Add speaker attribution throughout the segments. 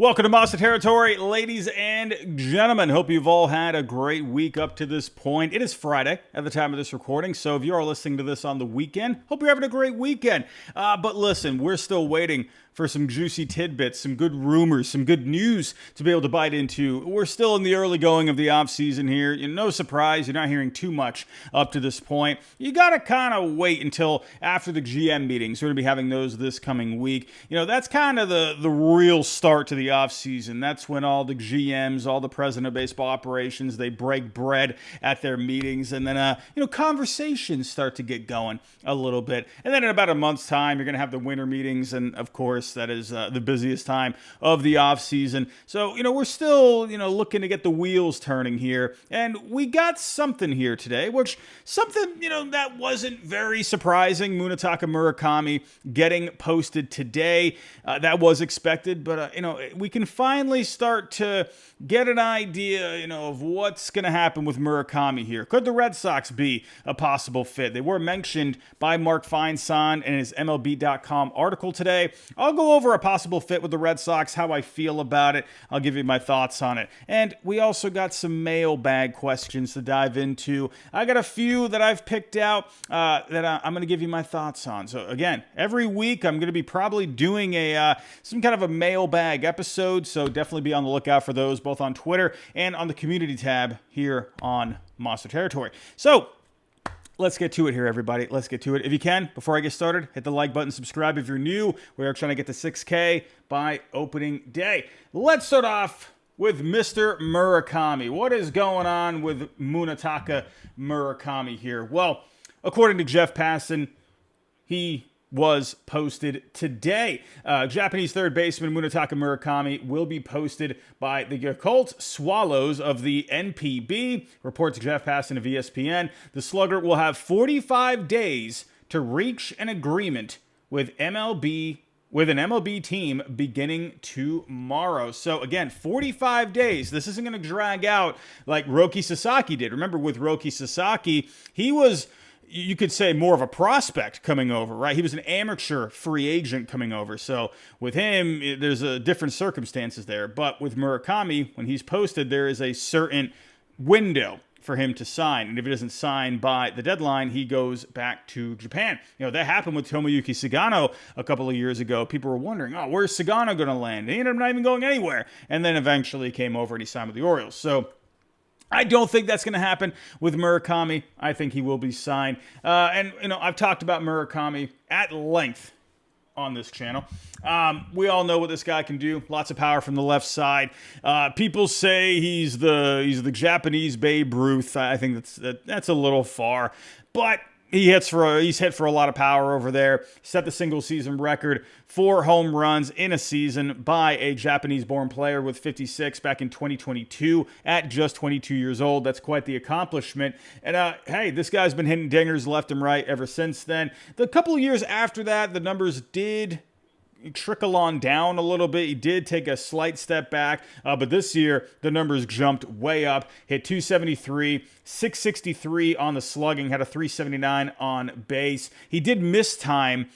Speaker 1: Welcome to Monster Territory, ladies and gentlemen. Hope you've all had a great week up to this point. It is Friday at the time of this recording, so if you are listening to this on the weekend, hope you're having a great weekend. But listen, we're still waiting for some juicy tidbits, some good rumors, some good news to be able to bite into. We're still in the early going of the offseason here. No surprise, you're not hearing too much up to this point. You got to kind of wait until after the GM meetings. We're going to be having those this coming week. That's kind of the real start to the offseason. That's when all the GMs, all the president of baseball operations, they break bread at their meetings, and then conversations start to get going a little bit. And then in about a month's time, you're going to have the winter meetings, and of course, that is the busiest time of the offseason. So, we're still, looking to get the wheels turning here. And we got something here today, that wasn't very surprising. Munetaka Murakami getting posted today. That was expected, but, we can finally start to get an idea, of what's going to happen with Murakami here. Could the Red Sox be a possible fit? They were mentioned by Mark Feinsand in his MLB.com article today. I'll go over a possible fit with the Red Sox, how I feel about it. I'll give you my thoughts on it. And we also got some mailbag questions to dive into. I got a few that I've picked out that I'm going to give you my thoughts on. So again, every week I'm going to be probably doing some kind of a mailbag episode. So definitely be on the lookout for those, both on Twitter and on the community tab here on Monster Territory. So let's get to it here, everybody. Let's get to it. If you can, before I get started, hit the like button, subscribe if you're new. We are trying to get to 6K by opening day. Let's start off with Mr. Murakami. What is going on with Munetaka Murakami here? Well, according to Jeff Passan, he was posted today. Japanese third baseman Munetaka Murakami will be posted by the Yakult Swallows of the NPB, reports Jeff Passan of ESPN. The slugger will have 45 days to reach an agreement with an MLB team beginning tomorrow. So again, 45 days. This isn't going to drag out like Roki Sasaki did. Remember with Roki Sasaki, he was, you could say, more of a prospect coming over, right? He was an amateur free agent coming over. So with him, there's a different circumstances there. But with Murakami, when he's posted, there is a certain window for him to sign. And if he doesn't sign by the deadline, he goes back to Japan. That happened with Tomoyuki Sagano a couple of years ago. People were wondering, where's Sagano going to land? He ended up not even going anywhere. And then eventually came over and he signed with the Orioles. So I don't think that's going to happen with Murakami. I think he will be signed. I've talked about Murakami at length on this channel. We all know what this guy can do. Lots of power from the left side. People say he's the Japanese Babe Ruth. I think that's a little far, but he's hit for a lot of power over there. Set the single season record for home runs in a season by a Japanese-born player with 56 back in 2022 at just 22 years old. That's quite the accomplishment. And hey, this guy's been hitting dingers left and right ever since then. The couple of years after that, the numbers did trickle on down a little bit. He did take a slight step back, but this year the numbers jumped way up. Hit 273, 663 on the slugging, had a 379 on base. He did miss time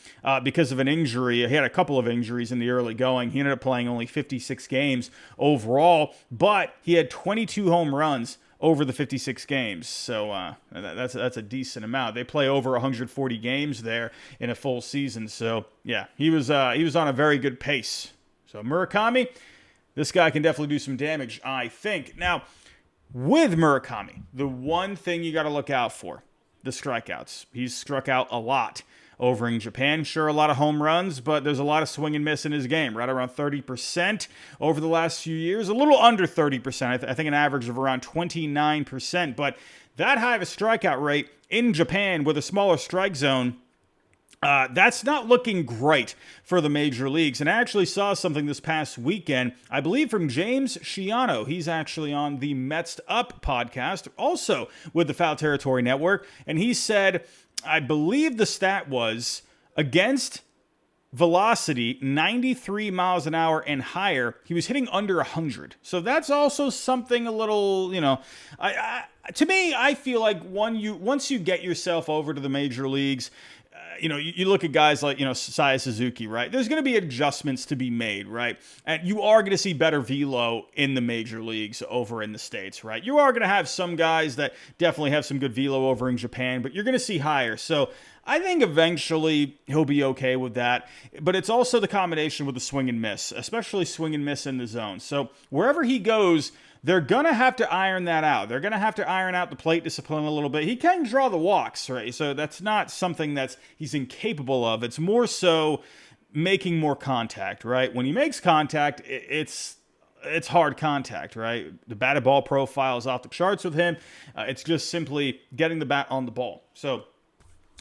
Speaker 1: because of an injury. He had a couple of injuries in the early going. He ended up playing only 56 games overall, but he had 22 home runs over the 56 games. So that's a decent amount. They play over 140 games there in a full season. So yeah, he was on a very good pace. So Murakami, this guy can definitely do some damage, I think. Now, with Murakami, the one thing you got to look out for, the strikeouts. He's struck out a lot over in Japan. Sure, a lot of home runs, but there's a lot of swing and miss in his game, right around 30% over the last few years. A little under 30%. I think an average of around 29%. But that high of a strikeout rate in Japan with a smaller strike zone, that's not looking great for the major leagues. And I actually saw something this past weekend, I believe from James Shiano. He's actually on the Mets Up podcast, also with the Foul Territory Network. And he said, I believe the stat was against velocity, 93 miles an hour and higher, he was hitting under 100. So that's also something a little, to me, I feel like once you get yourself over to the major leagues, you look at guys like, Seiya Suzuki, right? There's going to be adjustments to be made, right? And you are going to see better velo in the major leagues over in the States, right? You are going to have some guys that definitely have some good velo over in Japan, but you're going to see higher. So I think eventually he'll be okay with that. But it's also the combination with the swing and miss, especially swing and miss in the zone. So wherever he goes, they're going to have to iron that out. They're going to have to iron out the plate discipline a little bit. He can draw the walks, right? So that's not something that he's incapable of. It's more so making more contact, right? When he makes contact, it's hard contact, right? The batted ball profile is off the charts with him. It's just simply getting the bat on the ball. So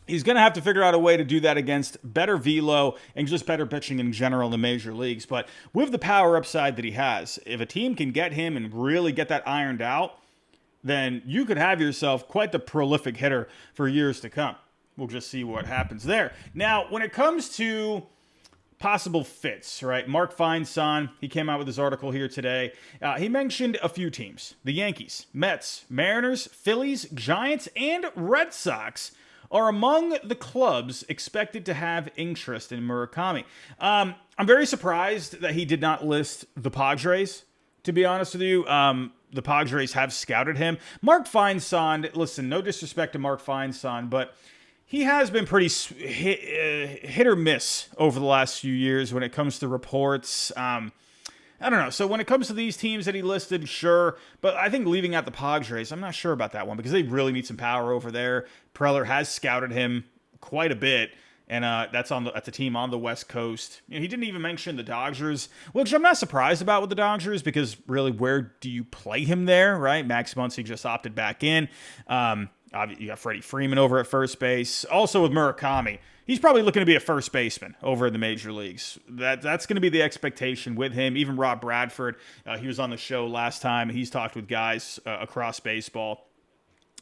Speaker 1: he's going to have to figure out a way to do that against better velo and just better pitching in general in the major leagues. But with the power upside that he has, if a team can get him and really get that ironed out, then you could have yourself quite the prolific hitter for years to come. We'll just see what happens there. Now, when it comes to possible fits, right? Mark Feinsand, he came out with his article here today. He mentioned a few teams: the Yankees, Mets, Mariners, Phillies, Giants, and Red Sox are among the clubs expected to have interest in Murakami. I'm very surprised that he did not list the Padres, to be honest with you. The Padres have scouted him. Mark Feinsand, listen, no disrespect to Mark Feinsand, but he has been pretty hit or miss over the last few years when it comes to reports. I don't know. So when it comes to these teams that he listed, sure. But I think leaving out the Padres, I'm not sure about that one because they really need some power over there. Preller has scouted him quite a bit, and that's a team on the West Coast. He didn't even mention the Dodgers, which I'm not surprised about with the Dodgers because really, where do you play him there, right? Max Muncy just opted back in. You got Freddie Freeman over at first base. Also with Murakami, he's probably looking to be a first baseman over in the major leagues. That's going to be the expectation with him. Even Rob Bradford, he was on the show last time. He's talked with guys across baseball,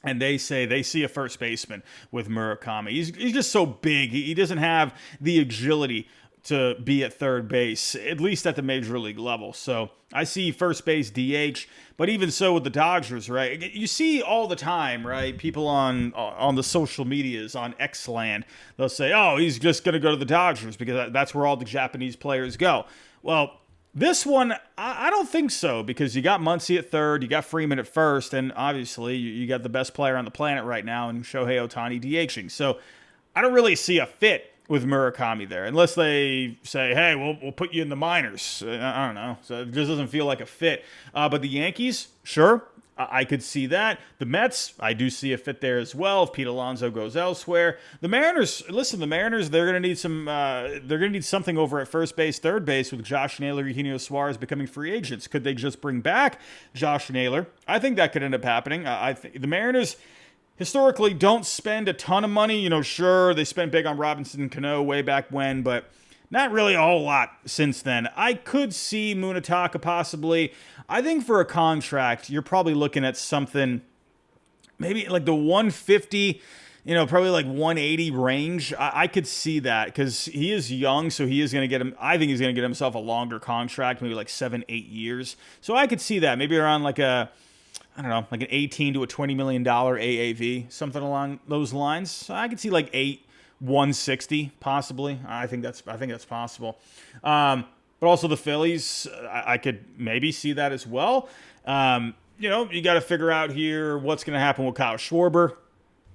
Speaker 1: and they say they see a first baseman with Murakami. He's just so big. He doesn't have the agility to be at third base, at least at the major league level. So I see first base DH, but even so with the Dodgers, right? You see all the time, right? People on the social medias, on Xland, they'll say, oh, he's just going to go to the Dodgers because that's where all the Japanese players go. Well, this one, I don't think so, because you got Muncy at third, you got Freeman at first, and obviously you got the best player on the planet right now in Shohei Ohtani DHing. So I don't really see a fit with Murakami there, unless they say, hey, we'll put you in the minors. I don't know. So it just doesn't feel like a fit. But the Yankees, sure, I could see that. The Mets, I do see a fit there as well if Pete Alonso goes elsewhere. The Mariners, they're going to need something over at first base, third base with Josh Naylor, Eugenio Suarez becoming free agents. Could they just bring back Josh Naylor? I think that could end up happening. I think the Mariners historically don't spend a ton of money. Sure, they spent big on Robinson Cano way back when, but not really a whole lot since then. I could see Munetaka possibly. I think for a contract, you're probably looking at something maybe like the 150, probably like 180 range. I could see that because he is young, so he is going to get him. I think he's going to get himself a longer contract, maybe like 7-8 years. So I could see that maybe around like an 18 to a $20 million AAV, something along those lines. So I could see like 160 possibly. I think that's possible. But also the Phillies, I could maybe see that as well. You got to figure out here what's going to happen with Kyle Schwarber.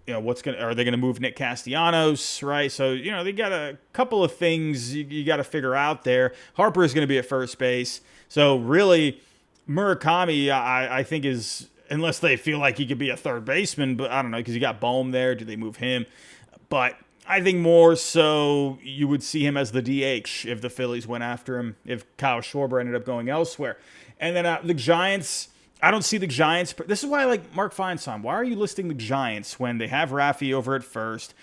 Speaker 1: Are they going to move Nick Castellanos, right? So, they got a couple of things you got to figure out there. Harper is going to be at first base. So really, Murakami, I think is, unless they feel like he could be a third baseman, but I don't know, because you got Bohm there. Do they move him? But I think more so you would see him as the DH if the Phillies went after him, if Kyle Schwarber ended up going elsewhere. And then the Giants, I don't see the Giants. This is why I like Mark Feinsand. Why are you listing the Giants when they have Rafi over at first?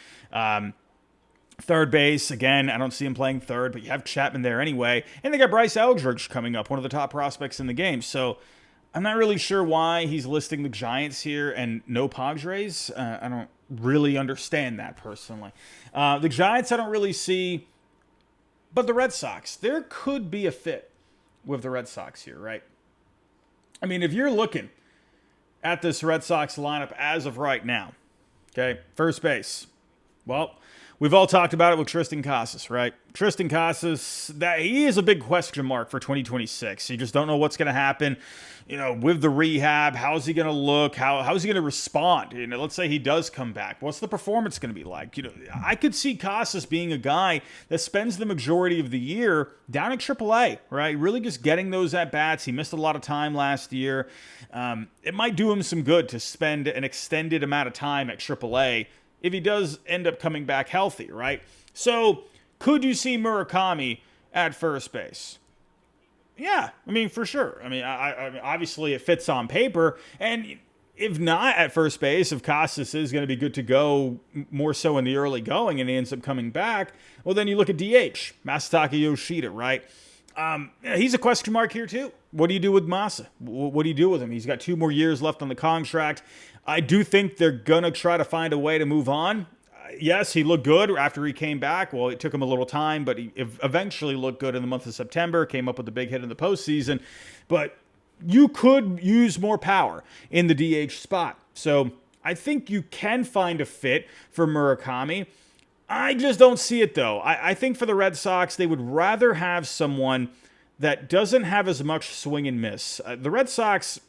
Speaker 1: Third base, again, I don't see him playing third, but you have Chapman there anyway. And they got Bryce Eldridge coming up, one of the top prospects in the game. So I'm not really sure why he's listing the Giants here and no Padres. I don't really understand that personally. The Giants I don't really see, but the Red Sox, there could be a fit with the Red Sox here, right? I mean, if you're looking at this Red Sox lineup as of right now, okay, first base, well, We've all talked about it with Tristan Casas, right? Tristan Casas, that he is a big question mark for 2026. You just don't know what's going to happen, with the rehab. How's he going to look? How's he going to respond? Let's say he does come back. What's the performance going to be like? I could see Casas being a guy that spends the majority of the year down at AAA, right? Really just getting those at bats. He missed a lot of time last year. It might do him some good to spend an extended amount of time at AAA if he does end up coming back healthy, right? So, could you see Murakami at first base? Yeah, for sure. I obviously it fits on paper, and if not at first base, if Casas is going to be good to go more so in the early going and he ends up coming back, well, then you look at DH, Masataka Yoshida, right? He's a question mark here too. What do you do with Masa? What do you do with him? He's got 2 more years left on the contract. I do think they're going to try to find a way to move on. Yes, he looked good after he came back. Well, it took him a little time, but he eventually looked good in the month of September, came up with a big hit in the postseason. But you could use more power in the DH spot. So I think you can find a fit for Murakami. I just don't see it, though. I think for the Red Sox, they would rather have someone that doesn't have as much swing and miss. The Red Sox,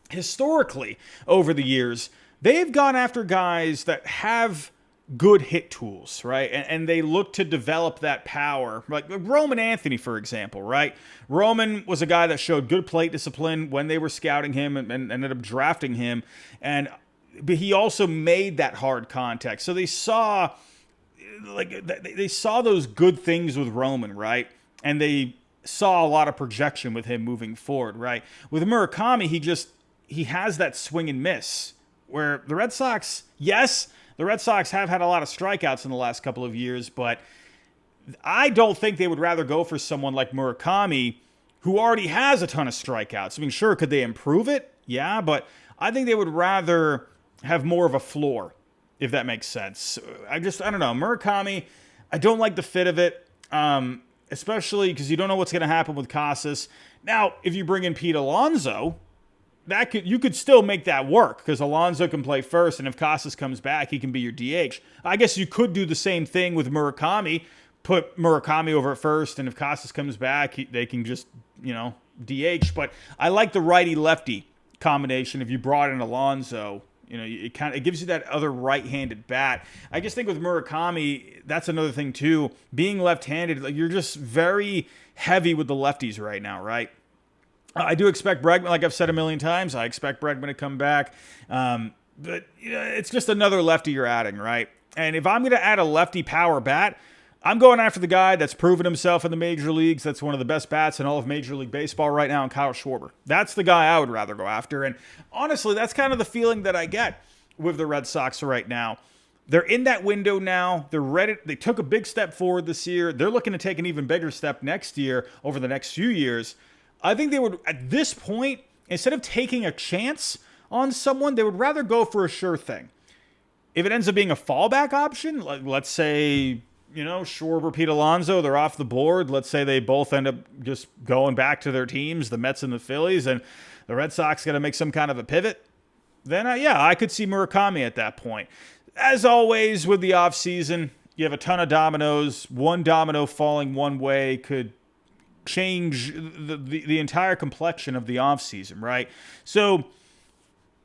Speaker 1: historically, over the years, they've gone after guys that have good hit tools, right? And they look to develop that power. Like Roman Anthony, for example, right? Roman was a guy that showed good plate discipline when they were scouting him and ended up drafting him. But he also made that hard contact. So they saw those good things with Roman, right? And they saw a lot of projection with him moving forward, right? With Murakami, he has that swing and miss where the Red Sox, yes, the Red Sox have had a lot of strikeouts in the last couple of years, but I don't think they would rather go for someone like Murakami who already has a ton of strikeouts. Sure, could they improve it? Yeah, but I think they would rather have more of a floor, if that makes sense. I don't know. Murakami, I don't like the fit of it, especially because you don't know what's going to happen with Casas. Now, if you bring in Pete Alonso, you could still make that work because Alonso can play first, and if Casas comes back, he can be your DH. I guess you could do the same thing with Murakami, put Murakami over at first, and if Casas comes back, they can just, DH. But I like the righty-lefty combination. If you brought in Alonso, it gives you that other right-handed bat. I just think with Murakami, that's another thing too. Being left-handed, you're just very heavy with the lefties right now, right? I do expect Bregman, like I've said a million times, I expect Bregman to come back. But it's just another lefty you're adding, right? And if I'm going to add a lefty power bat, I'm going after the guy that's proven himself in the major leagues. That's one of the best bats in all of Major League Baseball right now, and Kyle Schwarber. That's the guy I would rather go after. And honestly, that's kind of the feeling that I get with the Red Sox right now. They're in that window now. They're ready. They took a big step forward this year. They're looking to take an even bigger step next year over the next few years. I think they would, at this point, instead of taking a chance on someone, they would rather go for a sure thing. If it ends up being a fallback option, let's say, Schwarber, Pete Alonso, they're off the board. Let's say they both end up just going back to their teams, the Mets and the Phillies, and the Red Sox got to make some kind of a pivot. Then, I could see Murakami at that point. As always, with the offseason, you have a ton of dominoes. One domino falling one way could change the entire complexion of the offseason, right? So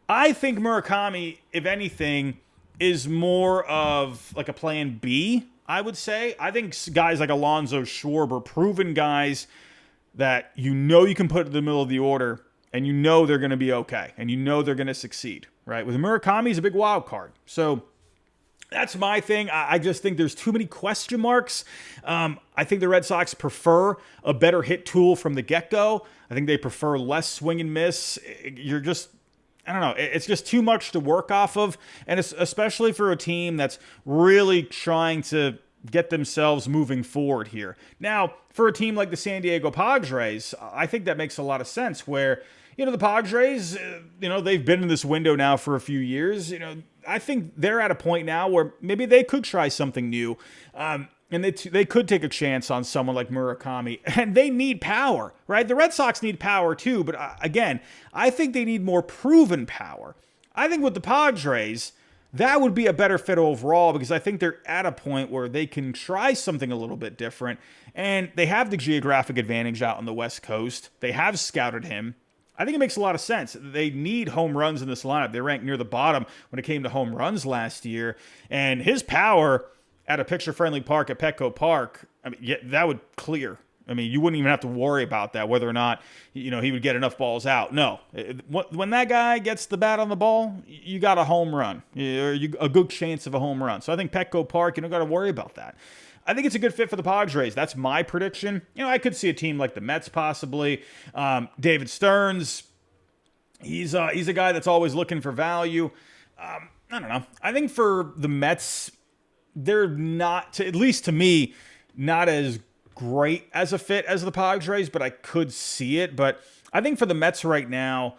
Speaker 1: I think Murakami, if anything, is more of like a plan B, I would say. I think guys like Alonzo, Schwarber, proven guys that you can put in the middle of the order and they're going to be okay and they're going to succeed, right? With Murakami, he's a big wild card. So that's my thing. I just think there's too many question marks. I think the Red Sox prefer a better hit tool from the get-go. I think they prefer less swing and miss. I don't know. It's just too much to work off of, and it's especially for a team that's really trying to get themselves moving forward here. Now, for a team like the San Diego Padres, I think that makes a lot of sense where, the Padres, they've been in this window now for a few years. I think they're at a point now where maybe they could try something new. And they could take a chance on someone like Murakami. And they need power, right? The Red Sox need power too. But again, I think they need more proven power. I think with the Padres, that would be a better fit overall because I think they're at a point where they can try something a little bit different. And they have the geographic advantage out on the West Coast. They have scouted him. I think it makes a lot of sense. They need home runs in this lineup. They ranked near the bottom when it came to home runs last year. And his power at a picture-friendly park at Petco Park, I mean, yeah, that would clear. I mean, you wouldn't even have to worry about that, whether or not, he would get enough balls out. No. When that guy gets the bat on the ball, you got a home run, or a good chance of a home run. So I think Petco Park, you don't got to worry about that. I think it's a good fit for the Padres. That's my prediction. I could see a team like the Mets possibly. David Stearns, he's a guy that's always looking for value. I don't know. I think for the Mets, they're not, at least to me, not as great as a fit as the Padres, but I could see it. But I think for the Mets right now,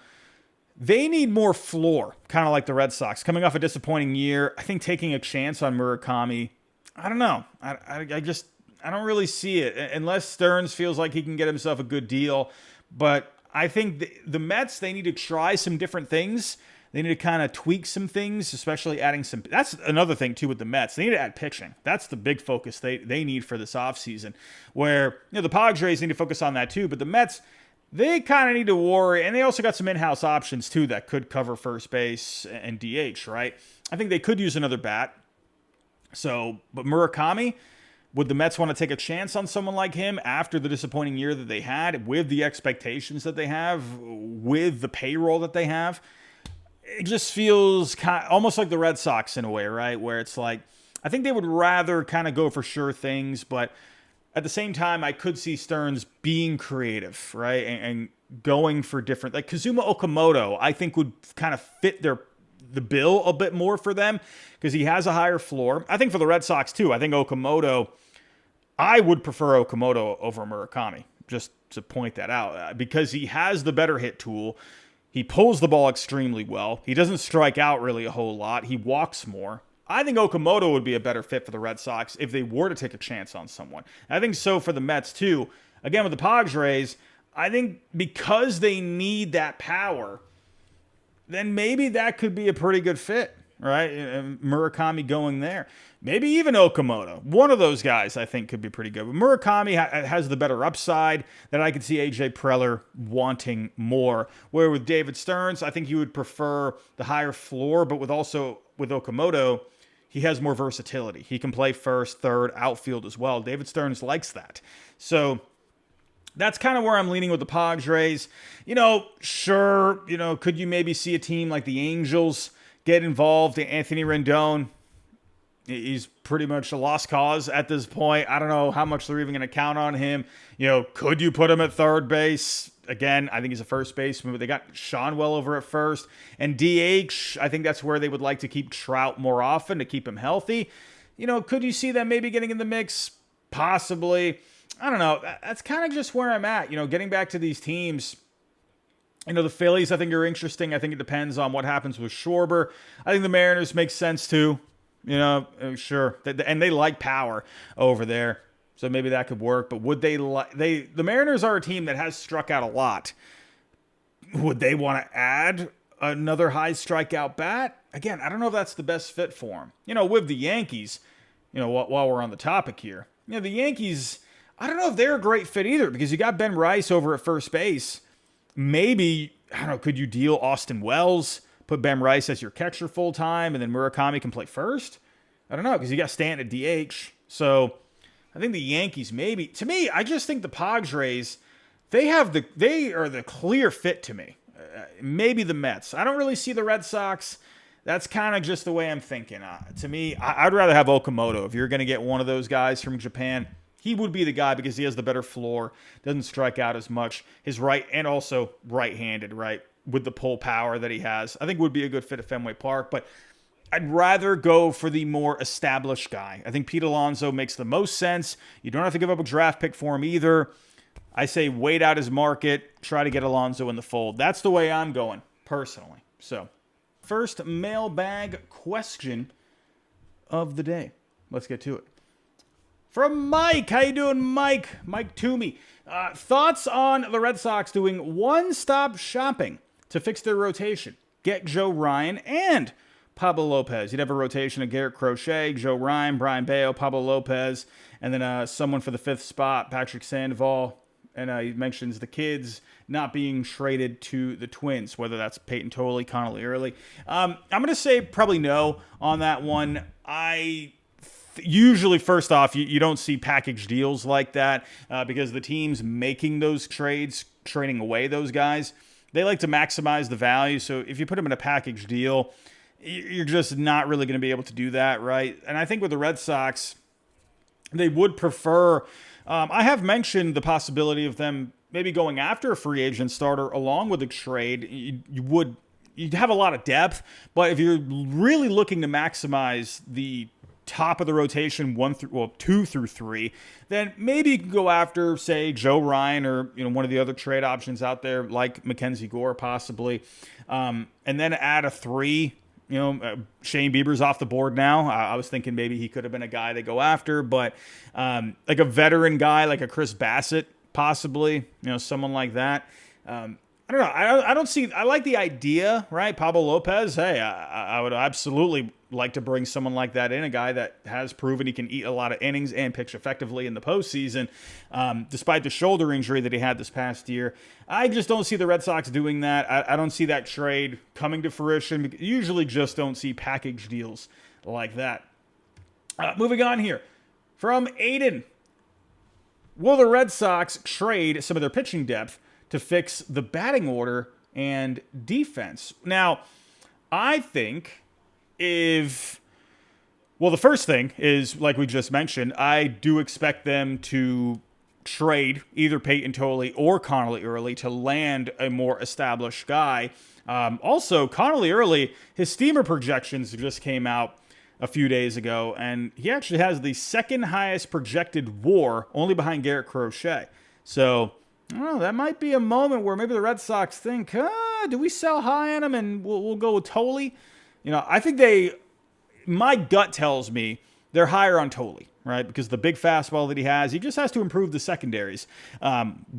Speaker 1: they need more floor, kind of like the Red Sox. Coming off a disappointing year, I think taking a chance on Murakami, I don't know. I don't really see it unless Stearns feels like he can get himself a good deal. But I think the Mets, they need to try some different things. They need to kind of tweak some things, especially adding some. That's another thing, too, with the Mets. They need to add pitching. That's the big focus they need for this offseason, where the Padres need to focus on that, too. But the Mets, they kind of need to worry. And they also got some in-house options, too, that could cover first base and DH, right? I think they could use another bat. But Murakami, would the Mets want to take a chance on someone like him after the disappointing year that they had, with the expectations that they have, with the payroll that they have? It just feels almost like the Red Sox in a way, right? Where it's like, I think they would rather kind of go for sure things, but at the same time, I could see Stearns being creative, right? And going for different, like Kazuma Okamoto, I think would kind of fit the bill a bit more for them because he has a higher floor. I think for the Red Sox too, I think I would prefer Okamoto over Murakami, just to point that out, because he has the better hit tool. He pulls the ball extremely well. He doesn't strike out really a whole lot. He walks more. I think Okamoto would be a better fit for the Red Sox if they were to take a chance on someone. I think so for the Mets too. Again, with the Padres, I think because they need that power, then maybe that could be a pretty good fit, right? Murakami going there. Maybe even Okamoto. One of those guys I think could be pretty good. But Murakami has the better upside that I could see AJ Preller wanting more. Where with David Stearns, I think you would prefer the higher floor, but with Okamoto, he has more versatility. He can play first, third, outfield as well. David Stearns likes that. So that's kind of where I'm leaning with the Padres. Sure, could you maybe see a team like the Angels get involved? Anthony Rendon, he's pretty much a lost cause at this point. I don't know how much they're even going to count on him. Could you put him at third base? Again, I think he's a first baseman, but they got Seanwell over at first. And DH, I think that's where they would like to keep Trout more often to keep him healthy. Could you see them maybe getting in the mix? Possibly. I don't know. That's kind of just where I'm at. Getting back to these teams, the Phillies, I think, are interesting. I think it depends on what happens with Schwarber. I think the Mariners make sense too. Sure. And they like power over there. So maybe that could work. But would the Mariners are a team that has struck out a lot. Would they want to add another high strikeout bat? Again, I don't know if that's the best fit for them. With the Yankees, while we're on the topic here, the Yankees, I don't know if they're a great fit either because you got Ben Rice over at first base. Maybe, I don't know, could you deal Austin Wells, put Ben Rice as your catcher full time, and then Murakami can play first? I don't know, because you got Stanton at DH. So I think the Yankees maybe. To me, I just think the Padres, they are the clear fit to me. Maybe the Mets. I don't really see the Red Sox. That's kind of just the way I'm thinking. To me, I'd rather have Okamoto. If you're going to get one of those guys from Japan, he would be the guy because he has the better floor, doesn't strike out as much. His right, and also right-handed, right, with the pull power that he has. I think would be a good fit at Fenway Park, but I'd rather go for the more established guy. I think Pete Alonso makes the most sense. You don't have to give up a draft pick for him either. I say wait out his market, try to get Alonso in the fold. That's the way I'm going, personally. So, first mailbag question of the day. Let's get to it. From Mike. How you doing, Mike? Mike Toomey. Thoughts on the Red Sox doing one-stop shopping to fix their rotation, get Joe Ryan, and Pablo Lopez. You'd have a rotation of Garrett Crochet, Joe Ryan, Brian Bayo, Pablo Lopez, and then someone for the fifth spot, Patrick Sandoval. And he mentions the kids not being traded to the Twins, whether that's Peyton Tolley, Connolly Early. I'm going to say probably no on that one. Usually, first off, you don't see package deals like that because the teams making those trades, trading away those guys, they like to maximize the value. So if you put them in a package deal, you're just not really going to be able to do that, right? And I think with the Red Sox, they would prefer... I have mentioned the possibility of them maybe going after a free agent starter along with a trade. You'd have a lot of depth, but if you're really looking to maximize the top of the rotation 2 through 3, then maybe you can go after, say, Joe Ryan or one of the other trade options out there like Mackenzie Gore possibly, and then add a 3. Shane Bieber's off the board now. I was thinking maybe he could have been a guy they go after, but like a veteran guy, like a Chris Bassett, possibly, someone like that. I don't know. I don't see. I like the idea, right? Pablo Lopez. Hey, I would absolutely like to bring someone like that in, a guy that has proven he can eat a lot of innings and pitch effectively in the postseason, despite the shoulder injury that he had this past year. I just don't see the Red Sox doing that. I don't see that trade coming to fruition. Usually just don't see package deals like that. Moving on here. From Aiden. Will the Red Sox trade some of their pitching depth to fix the batting order and defense? Now, I think the first thing is, like we just mentioned, I do expect them to trade either Peyton Tolley or Connolly Early to land a more established guy. Also, Connolly Early, his steamer projections just came out a few days ago, and he actually has the second highest projected WAR, only behind Garrett Crochet. So, I don't know, that might be a moment where maybe the Red Sox think, do we sell high on him and we'll go with Tolley? I think my gut tells me they're higher on Tolley, right? Because the big fastball that he just has to improve the secondaries.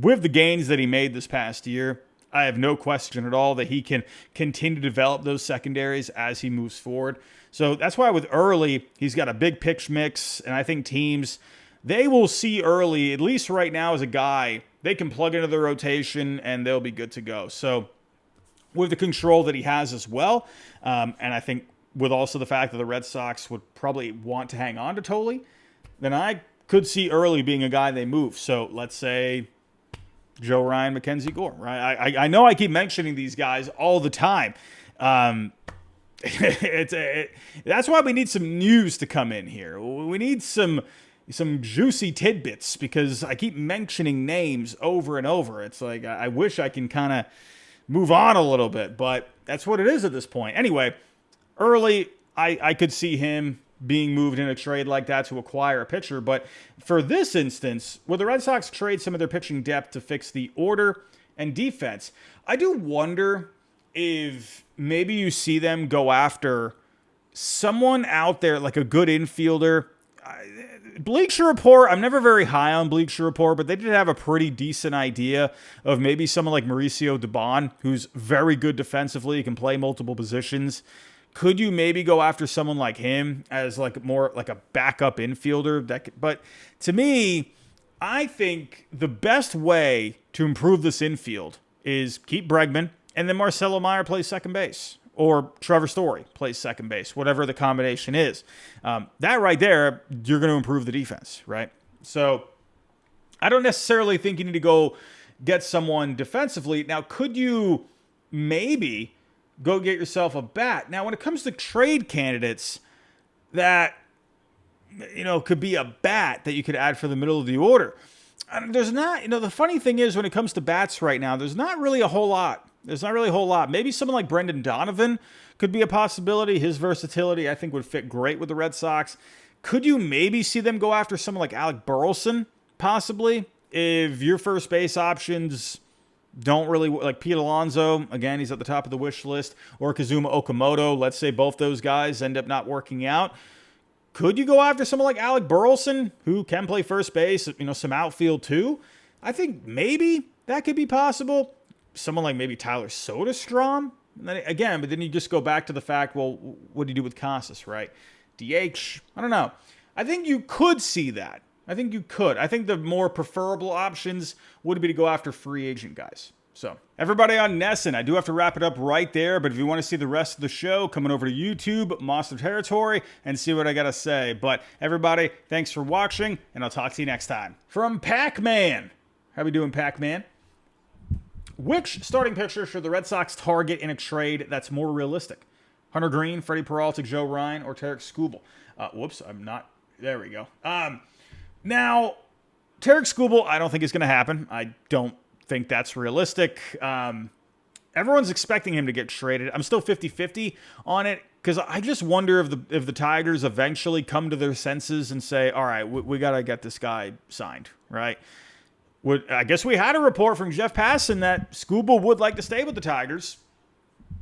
Speaker 1: With the gains that he made this past year, I have no question at all that he can continue to develop those secondaries as he moves forward. So that's why with Early, he's got a big pitch mix, and I think teams, they will see Early, at least right now, as a guy they can plug into the rotation and they'll be good to go. So with the control that he has as well, and I think with also the fact that the Red Sox would probably want to hang on to Tolley, then I could see Early being a guy they move. So let's say Joe Ryan, Mackenzie Gore, right? I know I keep mentioning these guys all the time. That's why we need some news to come in here. We need some juicy tidbits because I keep mentioning names over and over. It's like I wish I can kind of move on a little bit, but that's what it is at this point. Anyway, Early, I could see him being moved in a trade like that to acquire a pitcher. But for this instance, will the Red Sox trade some of their pitching depth to fix the order and defense? I do wonder if maybe you see them go after someone out there, like a good infielder. Bleacher Report, I'm never very high on Bleacher Report, but they did have a pretty decent idea of maybe someone like Mauricio Dubon, who's very good defensively, he can play multiple positions. Could you maybe go after someone like him as like more like a backup infielder? But to me, I think the best way to improve this infield is keep Bregman, and then Marcelo Meyer plays second base. Or Trevor Story plays second base, whatever the combination is. That right there, you're going to improve the defense, right? So I don't necessarily think you need to go get someone defensively. Now, could you maybe go get yourself a bat? Now, when it comes to trade candidates that, could be a bat that you could add for the middle of the order, there's not, the funny thing is when it comes to bats right now, there's not really a whole lot. Maybe someone like Brendan Donovan could be a possibility. His versatility, I think, would fit great with the Red Sox. Could you maybe see them go after someone like Alec Burleson, possibly? If your first base options don't really, like Pete Alonso, again, he's at the top of the wish list, or Kazuma Okamoto, let's say both those guys end up not working out. Could you go after someone like Alec Burleson, who can play first base, some outfield too? I think maybe that could be possible. Someone like maybe Tyler Soderstrom And then again, but then you just go back to the fact, well, what do you do with Casas, right? DH, I don't know. I think you could see that. I think you could. I think the more preferable options would be to go after free agent guys. So, everybody on Nesson, I do have to wrap it up right there, but if you want to see the rest of the show, coming over to YouTube, Monster Territory, and see what I got to say. But, everybody, thanks for watching, and I'll talk to you next time. From Pac-Man. How we doing, Pac-Man? Which starting pitcher should the Red Sox target in a trade that's more realistic? Hunter Green, Freddie Peralta, Joe Ryan, or Tarek Skubal? Whoops, I'm not... There we go. Now, Tarek Skubal, I don't think is going to happen. I don't think that's realistic. Everyone's expecting him to get traded. I'm still 50-50 on it because I just wonder if the Tigers eventually come to their senses and say, all right, we got to get this guy signed, right? I guess we had a report from Jeff Passan that Skubal would like to stay with the Tigers.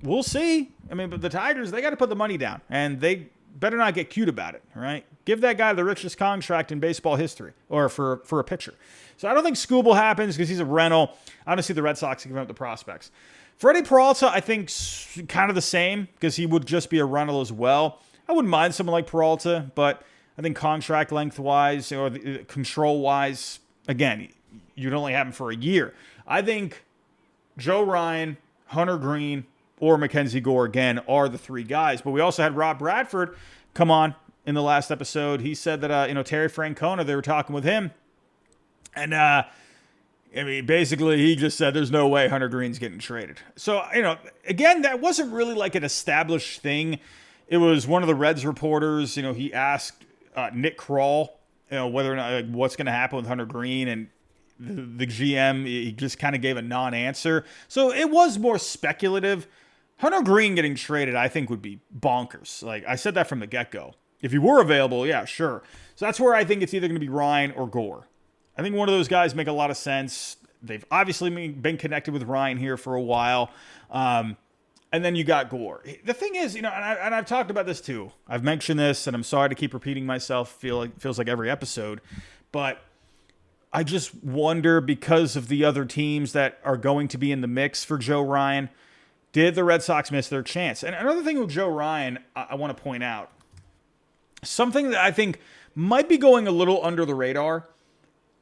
Speaker 1: We'll see. I mean, but the Tigers, they got to put the money down, and they better not get cute about it, all right? Give that guy the richest contract in baseball history, or for a pitcher. So I don't think Skubal happens because he's a rental. I don't see the Red Sox giving up the prospects. Freddie Peralta, I think, kind of the same because he would just be a rental as well. I wouldn't mind someone like Peralta, but I think contract length-wise or control-wise, again, you'd only have him for a year. I think Joe Ryan, Hunter Green, or Mackenzie Gore, again, are the three guys. But we also had Rob Bradford come on in the last episode. He said that, Terry Francona, they were talking with him. And, basically he just said there's no way Hunter Green's getting traded. So, again, that wasn't really like an established thing. It was one of the Reds reporters, he asked Nick Kroll, whether or not, what's going to happen with Hunter Green. And the GM, he just kind of gave a non-answer. So it was more speculative. Hunter Green getting traded, I think, would be bonkers. Like, I said that from the get-go. If he were available, yeah, sure. So that's where I think it's either going to be Ryan or Gore. I think one of those guys make a lot of sense. They've obviously been connected with Ryan here for a while. And then you got Gore. The thing is, and I've talked about this too. I've mentioned this, and I'm sorry to keep repeating myself. Feels like every episode. But I just wonder, because of the other teams that are going to be in the mix for Joe Ryan, did the Red Sox miss their chance? And another thing with Joe Ryan, I want to point out, something that I think might be going a little under the radar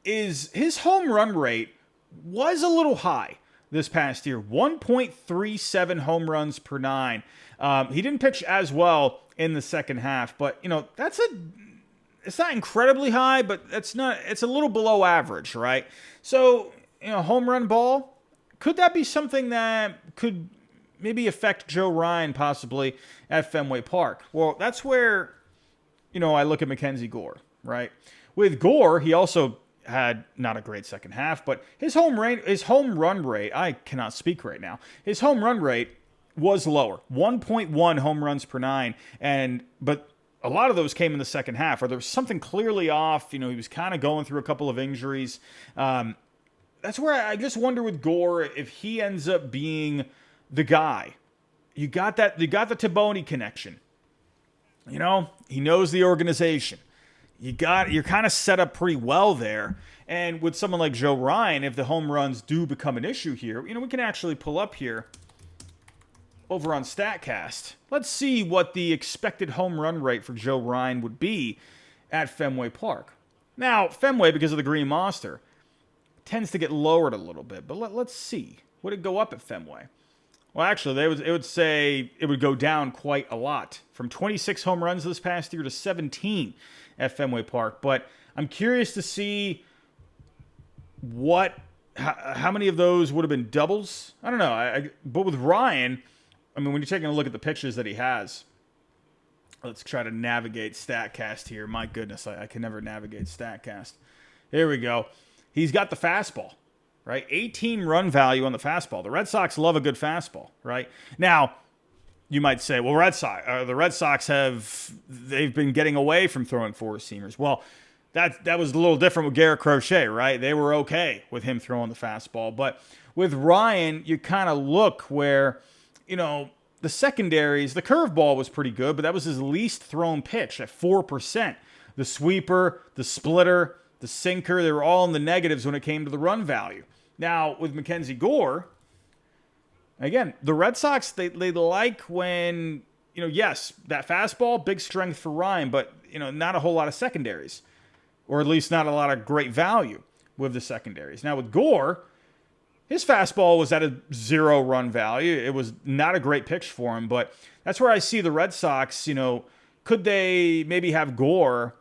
Speaker 1: is his home run rate was a little high this past year. 1.37 home runs per nine. He didn't pitch as well in the second half, but, it's not incredibly high, but it's a little below average, right? So, home run ball, could that be something that could maybe affect Joe Ryan possibly at Fenway Park? Well, that's where, I look at Mackenzie Gore, right? With Gore, he also had not a great second half, but his home run rate, I cannot speak right now. His home run rate was lower, 1.1 home runs per nine, but a lot of those came in the second half, or there was something clearly off. He was kind of going through a couple of injuries. That's where I just wonder with Gore if he ends up being the guy. You got the Taboni connection. He knows the organization. You're kind of set up pretty well there. And with someone like Joe Ryan, if the home runs do become an issue here, we can actually pull up here over on StatCast. Let's see what the expected home run rate for Joe Ryan would be at Fenway Park. Now, Fenway, because of the Green Monster, tends to get lowered a little bit. But let's see. Would it go up at Fenway? Well, actually, it would say it would go down quite a lot. From 26 home runs this past year to 17 at Fenway Park. But I'm curious to see how many of those would have been doubles. I don't know. But with Ryan, when you're taking a look at the pictures that he has, let's try to navigate StatCast here. My goodness, I can never navigate StatCast. Here we go. He's got the fastball, right? 18 run value on the fastball. The Red Sox love a good fastball, right? Now, you might say, well, the Red Sox they've been getting away from throwing four-seamers. Well, that was a little different with Garrett Crochet, right? They were okay with him throwing the fastball. But with Ryan, you kind of look where, the secondaries, the curveball was pretty good, but that was his least thrown pitch at 4%. The sweeper, the splitter, the sinker, they were all in the negatives when it came to the run value. Now, with Mackenzie Gore, Again, the Red Sox, they like when, yes, that fastball, big strength for Ryan, but, not a whole lot of secondaries, or at least not a lot of great value with the secondaries. Now with Gore, his fastball was at a 0-run value. It was not a great pitch for him, but that's where I see the Red Sox, could they maybe have Gore,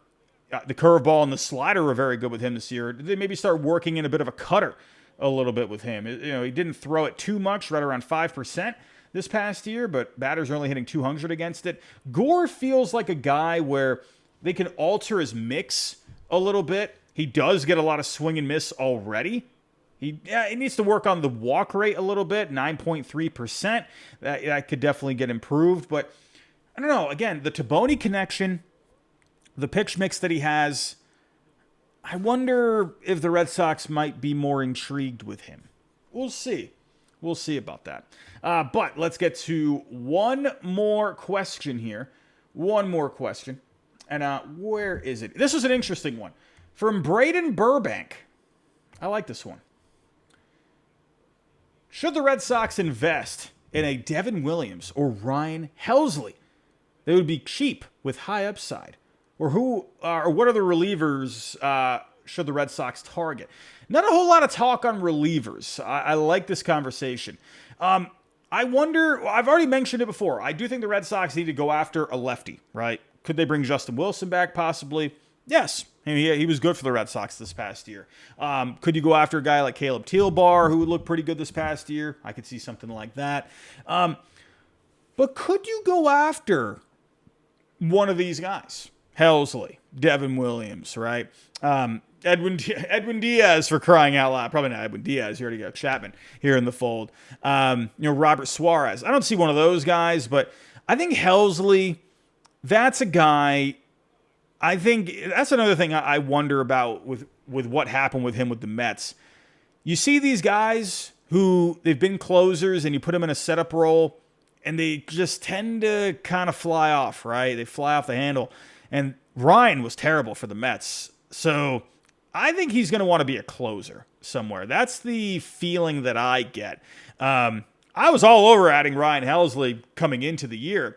Speaker 1: the curveball and the slider were very good with him this year. Did they maybe start working in a bit of a cutter a little bit with him? He didn't throw it too much, right around 5% this past year, but batters are only hitting 200 against it. Gore feels like a guy where they can alter his mix a little bit. He does get a lot of swing and miss already. He needs to work on the walk rate a little bit, 9.3%. That could definitely get improved, but I don't know. Again, the Taboni connection, the pitch mix that he has, I wonder if the Red Sox might be more intrigued with him. We'll see. We'll see about that. But let's get to one more question here. One more question. And where is it? This was an interesting one. From Braden Burbank. I like this one. Should the Red Sox invest in a Devin Williams or Ryan Helsley? They would be cheap with high upside. Or what other relievers should the Red Sox target? Not a whole lot of talk on relievers. I like this conversation. I wonder, I've already mentioned it before. I do think the Red Sox need to go after a lefty, right? Could they bring Justin Wilson back possibly? Yes. He was good for the Red Sox this past year. Could you go after a guy like Caleb Thielbar, who would look pretty good this past year? I could see something like that. But could you go after one of these guys? Helsley, Devin Williams, right? Edwin Diaz, for crying out loud. Probably not Edwin Diaz. You already got Chapman here in the fold. Robert Suarez. I don't see one of those guys, but I think Helsley, that's a guy. I think that's another thing I wonder about with what happened with him with the Mets. You see these guys who they've been closers and you put them in a setup role and they just tend to kind of fly off, right? They fly off the handle. And Ryan was terrible for the Mets. So I think he's going to want to be a closer somewhere. That's the feeling that I get. I was all over adding Ryan Helsley coming into the year.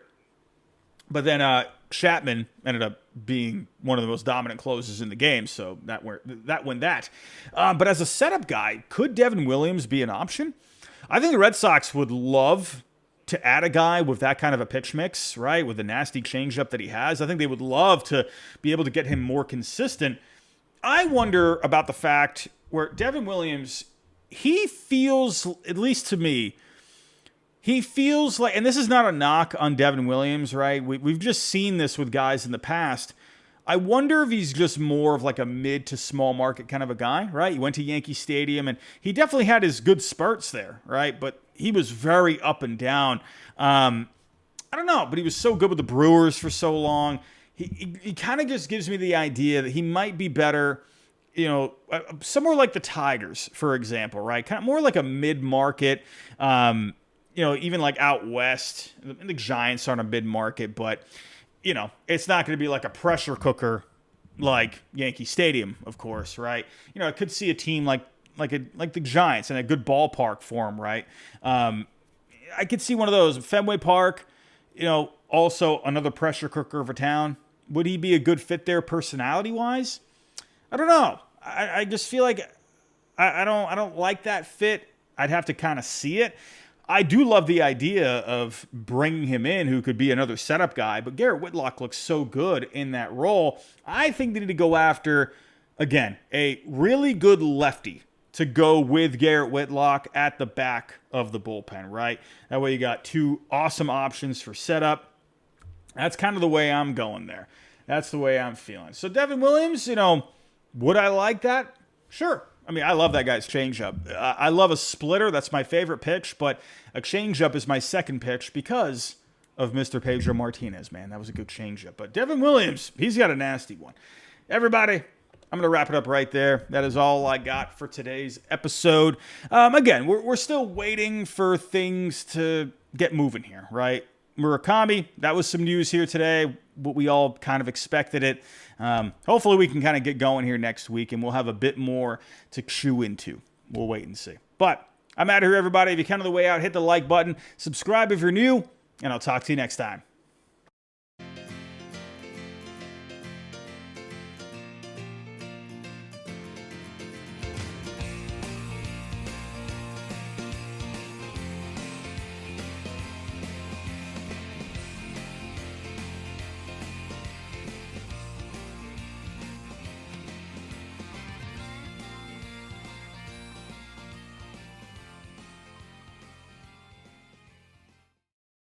Speaker 1: But then Chapman ended up being one of the most dominant closers in the game, so that went that. But as a setup guy, could Devin Williams be an option? I think the Red Sox would love to add a guy with that kind of a pitch mix, right, with the nasty changeup that he has. I think they would love to be able to get him more consistent. I wonder about the fact where Devin Williams, he feels, at least to me, he feels like, and this is not a knock on Devin Williams, right? We've just seen this with guys in the past. I wonder if he's just more of like a mid to small market kind of a guy, right? He went to Yankee Stadium and he definitely had his good spurts there, right? But he was very up and down. I don't know, but he was so good with the Brewers for so long. He kind of just gives me the idea that he might be better, somewhere like the Tigers, for example, right? Kind of more like a mid-market, even like out west. The Giants aren't a mid-market, but, it's not going to be like a pressure cooker like Yankee Stadium, of course, right? I could see a team like the Giants and a good ballpark for them, right? I could see one of those. Fenway Park, also another pressure cooker of a town. Would he be a good fit there personality-wise? I don't know. I just feel like I don't like that fit. I'd have to kind of see it. I do love the idea of bringing him in who could be another setup guy, but Garrett Whitlock looks so good in that role. I think they need to go after, again, a really good lefty to go with Garrett Whitlock at the back of the bullpen, right? That way you got two awesome options for setup. That's kind of the way I'm going there. That's the way I'm feeling. So Devin Williams, would I like that? Sure. I mean, I love that guy's changeup. I love a splitter. That's my favorite pitch, but a changeup is my second pitch because of Mr. Pedro Martinez, man. That was a good changeup. But Devin Williams, he's got a nasty one. Everybody, I'm going to wrap it up right there. That is all I got for today's episode. Again, we're still waiting for things to get moving here, right? Murakami, that was some news here today. What we all kind of expected it. Hopefully we can kind of get going here next week and we'll have a bit more to chew into. We'll wait and see. But I'm out of here, everybody. If you come on the way out, hit the like button, subscribe if you're new, and I'll talk to you next time.